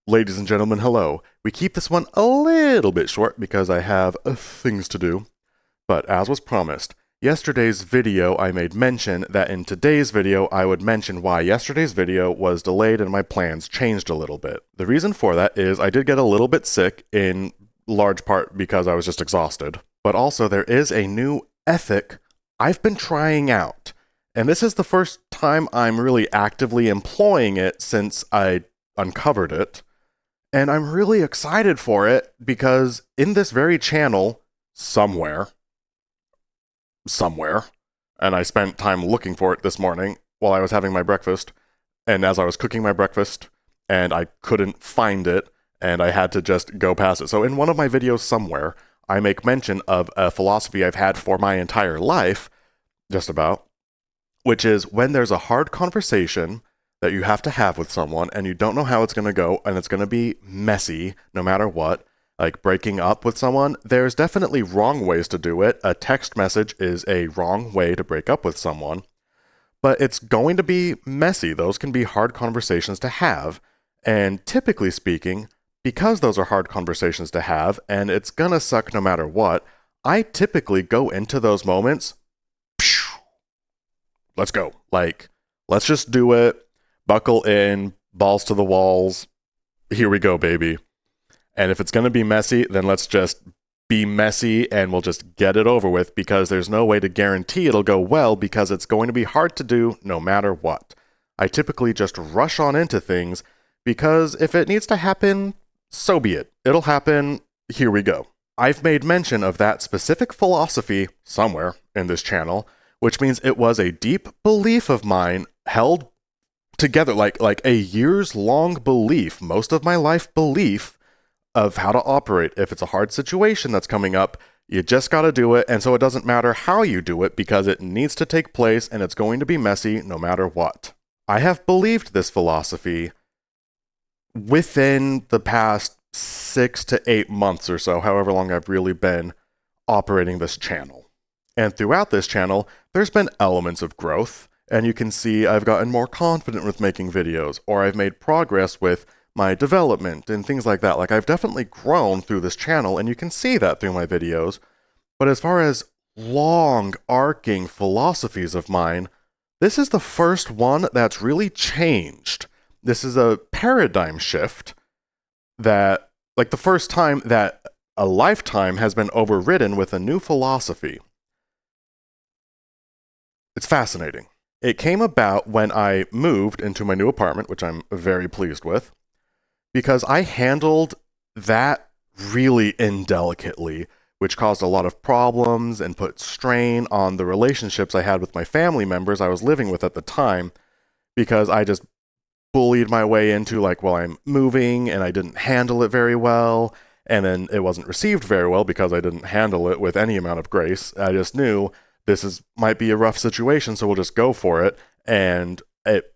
Ladies and gentlemen, hello. We keep this one a little bit short because I have things to do. But as was promised, yesterday's video I made mention that in today's video I would mention why yesterday's video was delayed and my plans changed a little bit. The reason for that is I did get a little bit sick, in large part because I was just exhausted. But also there is a new ethic I've been trying out. And this is the first time I'm really actively employing it since I uncovered it. And I'm really excited for it because in this very channel, somewhere, and I spent time looking for it this morning while I was having my breakfast, and as I was cooking my breakfast, and I couldn't find it, and I had to just go past it. So in one of my videos somewhere, I make mention of a philosophy I've had for my entire life, just about, which is when there's a hard conversation that you have to have with someone and you don't know how it's going to go and it's going to be messy no matter what, like breaking up with someone, there's definitely wrong ways to do it. A text message is a wrong way to break up with someone, but it's going to be messy. Those can be hard conversations to have. And typically speaking, because those are hard conversations to have and it's going to suck no matter what, I typically go into those moments, let's go. Like, let's just do it. Buckle in, balls to the walls, here we go, baby. And if it's going to be messy, then let's just be messy and we'll just get it over with, because there's no way to guarantee it'll go well because it's going to be hard to do no matter what. I typically just rush on into things because if it needs to happen, so be it. It'll happen, here we go. I've made mention of that specific philosophy somewhere in this channel, which means it was a deep belief of mine held together, like a years-long belief, most of my life belief of how to operate. If it's a hard situation that's coming up, you just gotta do it, and so it doesn't matter how you do it because it needs to take place and it's going to be messy no matter what. I have believed this philosophy within the past 6 to 8 months or so, however long I've really been operating this channel. And throughout this channel, there's been elements of growth. And you can see I've gotten more confident with making videos, or I've made progress with my development and things like that. Like, I've definitely grown through this channel, and you can see that through my videos. But as far as long, arcing philosophies of mine, this is the first one that's really changed. This is a paradigm shift that, like, the first time that a lifetime has been overridden with a new philosophy. It's fascinating. It came about when I moved into my new apartment, which I'm very pleased with, because I handled that really indelicately, which caused a lot of problems and put strain on the relationships I had with my family members I was living with at the time, because I just bullied my way into, like, well, I'm moving and I didn't handle it very well, and then it wasn't received very well because I didn't handle it with any amount of grace. I just knew might be a rough situation, so we'll just go for it, and it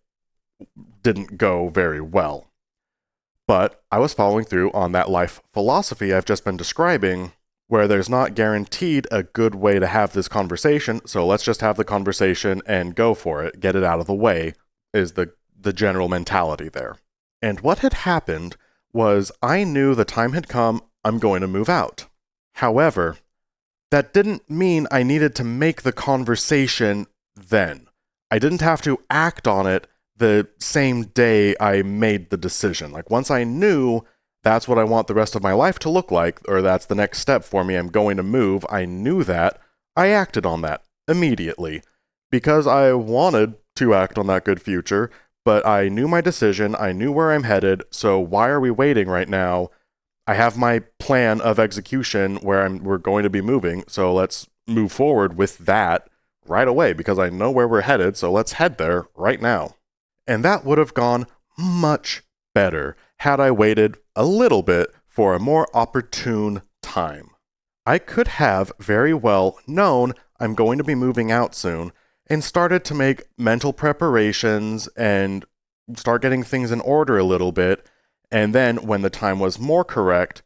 didn't go very well. But I was following through on that life philosophy I've just been describing, where there's not guaranteed a good way to have this conversation, so let's just have the conversation and go for it, get it out of the way, is the general mentality there. And what had happened was I knew the time had come, I'm going to move out. However, that didn't mean I needed to make the conversation then. I didn't have to act on it the same day I made the decision. Like, once I knew that's what I want the rest of my life to look like, or that's the next step for me, I'm going to move, I knew that, I acted on that immediately. Because I wanted to act on that good future, but I knew my decision, I knew where I'm headed, so why are we waiting right now? I have my plan of execution where we're going to be moving, so let's move forward with that right away because I know where we're headed, so let's head there right now. And that would have gone much better had I waited a little bit for a more opportune time. I could have very well known I'm going to be moving out soon and started to make mental preparations and start getting things in order a little bit. And then, when the time was more correct,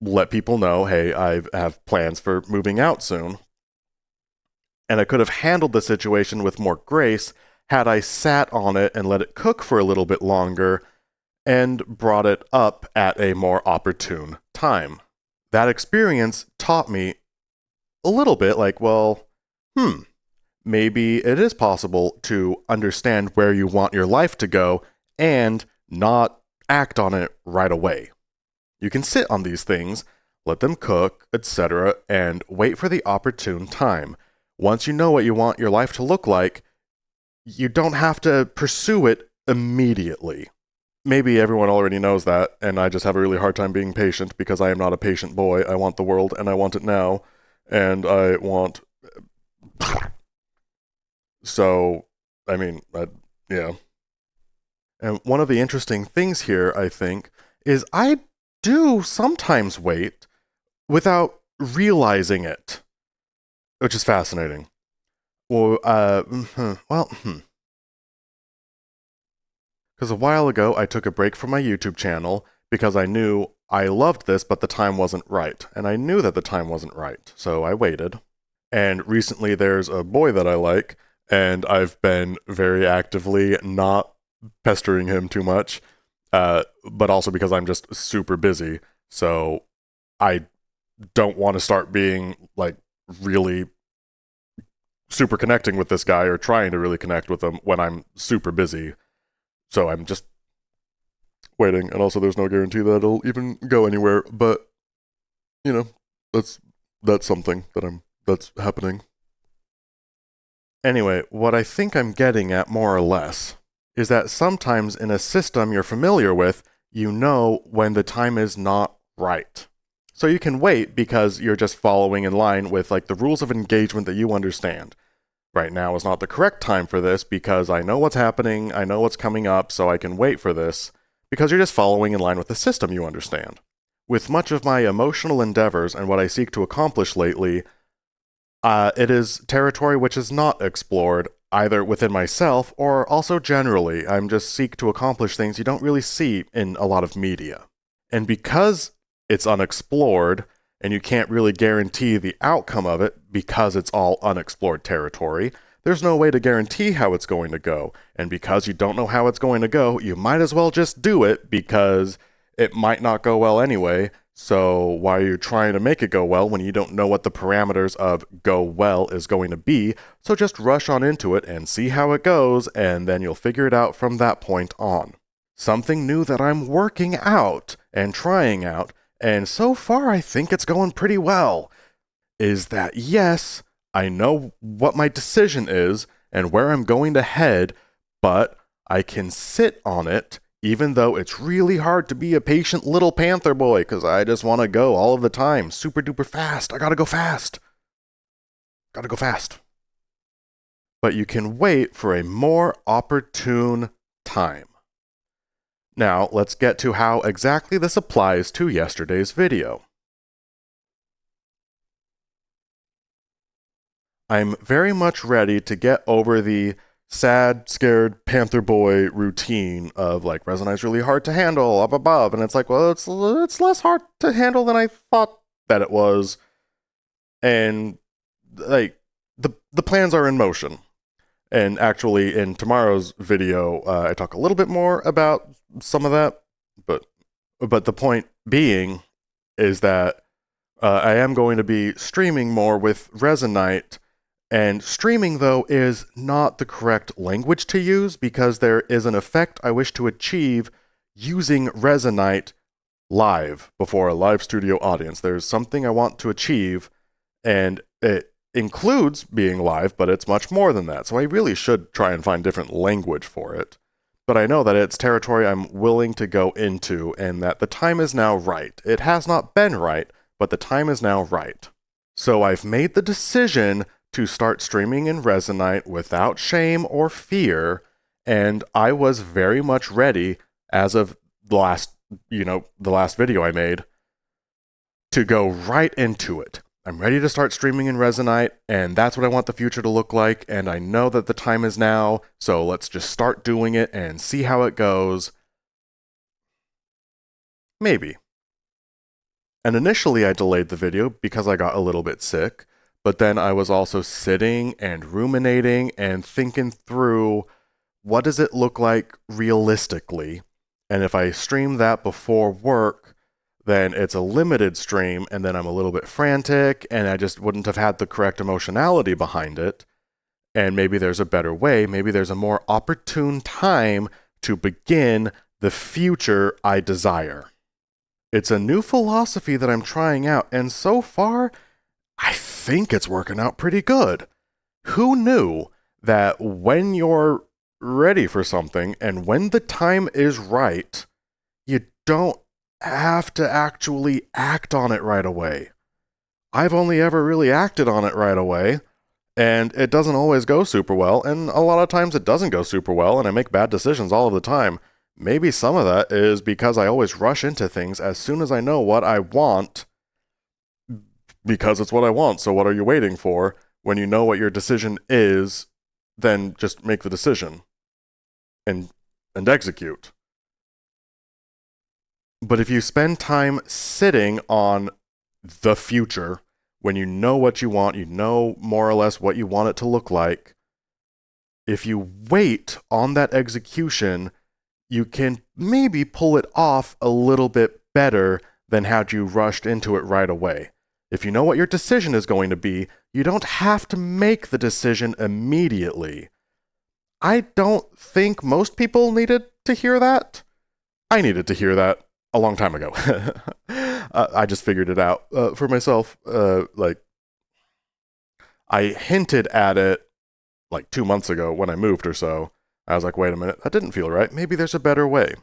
let people know, hey, I have plans for moving out soon. And I could have handled the situation with more grace had I sat on it and let it cook for a little bit longer and brought it up at a more opportune time. That experience taught me a little bit like, well, maybe it is possible to understand where you want your life to go and not act on it right away. You can sit on these things, let them cook, etc., and wait for the opportune time. Once you know what you want your life to look like, you don't have to pursue it immediately. Maybe everyone already knows that, and I just have a really hard time being patient because I am not a patient boy. I want the world, and I want it now, and I want... So, I mean, yeah. And one of the interesting things here, I think, is I do sometimes wait without realizing it, which is fascinating. Well, because a while ago I took a break from my YouTube channel because I knew I loved this, but the time wasn't right. And I knew that the time wasn't right, so I waited. And recently there's a boy that I like, and I've been very actively not pestering him too much, but also because I'm just super busy, so I don't want to start being, like, really super connecting with this guy or trying to really connect with him when I'm super busy. So I'm just waiting, and also there's no guarantee that it'll even go anywhere, but, you know, that's something that's happening. Anyway, what I think I'm getting at, more or less, is that sometimes in a system you're familiar with, you know when the time is not right. So you can wait because you're just following in line with, like, the rules of engagement that you understand. Right now is not the correct time for this because I know what's happening, I know what's coming up, so I can wait for this, because you're just following in line with the system you understand. With much of my emotional endeavors and what I seek to accomplish lately, it is territory which is not explored, either within myself or also generally. I'm just seek to accomplish things you don't really see in a lot of media. And because it's unexplored, and you can't really guarantee the outcome of it because it's all unexplored territory, there's no way to guarantee how it's going to go. And because you don't know how it's going to go, you might as well just do it because it might not go well anyway. So why are you trying to make it go well when you don't know what the parameters of go well is going to be? So just rush on into it and see how it goes, and then you'll figure it out from that point on. Something new that I'm working out and trying out, and so far I think it's going pretty well, is that yes, I know what my decision is and where I'm going to head, but I can sit on it even though it's really hard to be a patient little panther boy because I just want to go all of the time, super duper fast. I gotta go fast. Gotta go fast. But you can wait for a more opportune time. Now, let's get to how exactly this applies to yesterday's video. I'm very much ready to get over the sad, scared panther boy routine of, like, Resonite's really hard to handle, up above, and it's like, well, it's less hard to handle than I thought that it was, and, like, the plans are in motion. And actually, in tomorrow's video, I talk a little bit more about some of that, but the point being is that I am going to be streaming more with Resonite, and streaming, though, is not the correct language to use because there is an effect I wish to achieve using Resonite live before a live studio audience. There's something I want to achieve, and it includes being live, but it's much more than that. So I really should try and find different language for it. But I know that it's territory I'm willing to go into, and that the time is now right. It has not been right, but the time is now right. So I've made the decision to start streaming in Resonite without shame or fear, and I was very much ready as of the last video I made to go right into it. I'm ready to start streaming in Resonite, and that's what I want the future to look like, and I know that the time is now, so let's just start doing it and see how it goes. Maybe. And initially I delayed the video because I got a little bit sick, but then I was also sitting and ruminating and thinking through what does it look like realistically, And if I stream that before work, then it's a limited stream, and then I'm a little bit frantic, and I just wouldn't have had the correct emotionality behind it. And maybe there's a better way. Maybe there's a more opportune time to begin the future I desire. It's a new philosophy that I'm trying out, and so far, I think it's working out pretty good. Who knew that when you're ready for something and when the time is right, you don't have to actually act on it right away? I've only ever really acted on it right away, and it doesn't always go super well, and a lot of times it doesn't go super well, and I make bad decisions all of the time. Maybe some of that is because I always rush into things as soon as I know what I want, because it's what I want. So what are you waiting for? When you know what your decision is, then just make the decision and execute. But if you spend time sitting on the future, when you know what you want, you know more or less what you want it to look like, if you wait on that execution, you can maybe pull it off a little bit better than had you rushed into it right away. If you know what your decision is going to be, you don't have to make the decision immediately. I don't think most people needed to hear that. I needed to hear that a long time ago. I just figured it out for myself. I hinted at it like 2 months ago when I moved or so. I was like, wait a minute, that didn't feel right. Maybe there's a better way.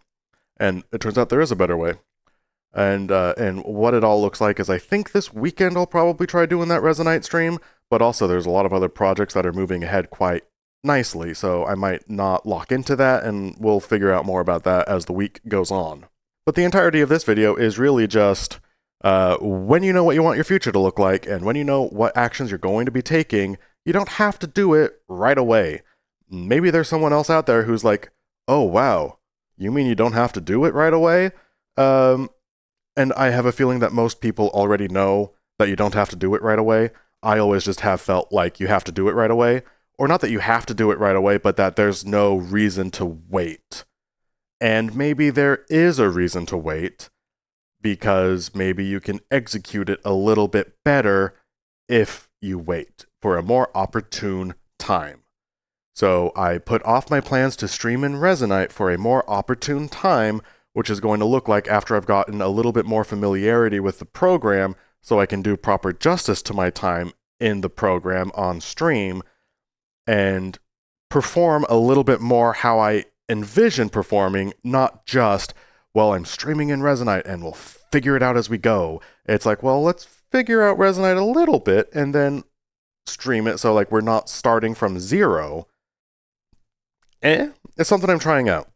And it turns out there is a better way. And what it all looks like is I think this weekend I'll probably try doing that Resonite stream, but also there's a lot of other projects that are moving ahead quite nicely, so I might not lock into that, and we'll figure out more about that as the week goes on. But the entirety of this video is really just when you know what you want your future to look like, and when you know what actions you're going to be taking, you don't have to do it right away. Maybe there's someone else out there who's like, oh wow, you mean you don't have to do it right away? And I have a feeling that most people already know that you don't have to do it right away. I always just have felt like you have to do it right away. Or not that you have to do it right away, but that there's no reason to wait. And maybe there is a reason to wait, because maybe you can execute it a little bit better if you wait for a more opportune time. So I put off my plans to stream in Resonite for a more opportune time, which is going to look like after I've gotten a little bit more familiarity with the program, so I can do proper justice to my time in the program on stream, and perform a little bit more how I envision performing, not just, well, I'm streaming in Resonite and we'll figure it out as we go. It's like, well, let's figure out Resonite a little bit and then stream it, so like we're not starting from zero. It's something I'm trying out,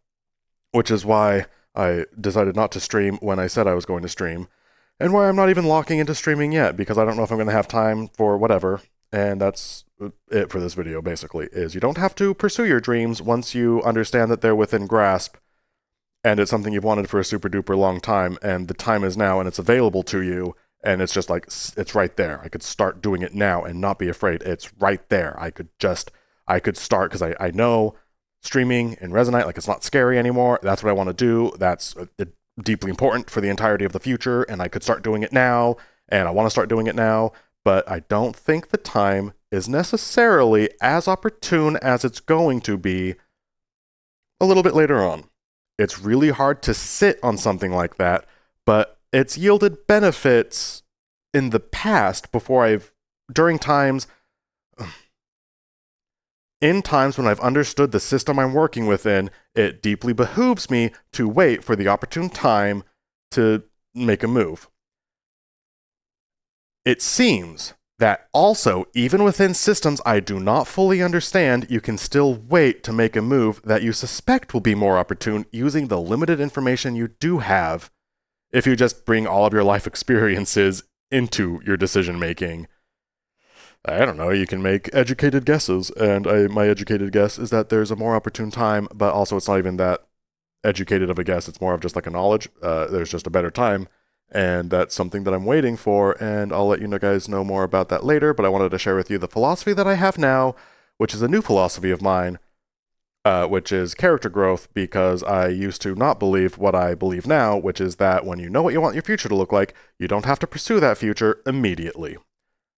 which is why I decided not to stream when I said I was going to stream, and why I'm not even locking into streaming yet, because I don't know if I'm going to have time for whatever. And that's it for this video, basically, is you don't have to pursue your dreams once you understand that they're within grasp, and it's something you've wanted for a super duper long time, and the time is now, and it's available to you, and it's just like, it's right there. I could start doing it now and not be afraid. It's right there. I could start, because I know streaming in Resonite, like, it's not scary anymore. That's what I want to do. That's deeply important for the entirety of the future, and I could start doing it now, and I want to start doing it now, but I don't think the time is necessarily as opportune as it's going to be a little bit later on. It's really hard to sit on something like that, but it's yielded benefits in the past in times when I've understood the system I'm working within. It deeply behooves me to wait for the opportune time to make a move. It seems that also, even within systems I do not fully understand, you can still wait to make a move that you suspect will be more opportune using the limited information you do have, if you just bring all of your life experiences into your decision making. I don't know, you can make educated guesses, and my educated guess is that there's a more opportune time, but also it's not even that educated of a guess, it's more of just like a knowledge. There's just a better time, and that's something that I'm waiting for, and I'll let you guys know more about that later, but I wanted to share with you the philosophy that I have now, which is a new philosophy of mine, which is character growth, because I used to not believe what I believe now, which is that when you know what you want your future to look like, you don't have to pursue that future immediately.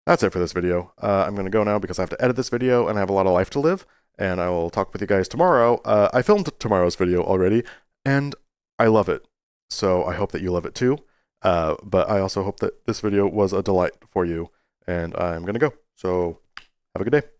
That's it for this video. I'm going to go now because I have to edit this video and I have a lot of life to live, and I will talk with you guys tomorrow. I filmed tomorrow's video already, and I love it, so I hope that you love it too. But I also hope that this video was a delight for you, and I'm going to go. So have a good day.